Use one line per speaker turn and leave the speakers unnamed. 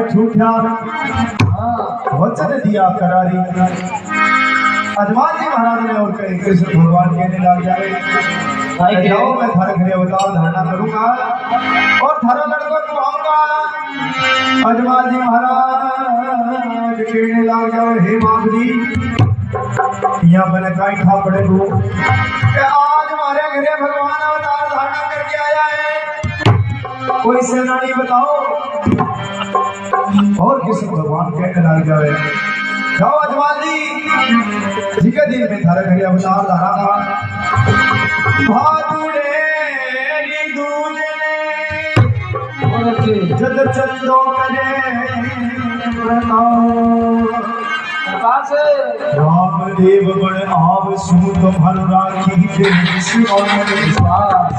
झूठा वचन दिया करारी। अजमान जी महाराज ने और कहे कृष्ण भगवान कहने लग जाए जाओ मैं थारे घरे अवतार धारणा करूंगा और थारा लड़का को आऊंगा। अजमान जी महाराज कहने लग जाओ हे बाप जी यहाँ मैंने काई खा पड़े हो आज हमारे घरे भगवान अवतार धारणा करके आया है कोई सेनानी बताओ। और किसी भगवान कहने लग जाए जाओ अजमान जी ठीक है दिन में थारे घरे अवतार धारा का भादुड़े दूजे जद चंदो करे राम देव बड़ आव सु तुम्हारो राखी विश्वास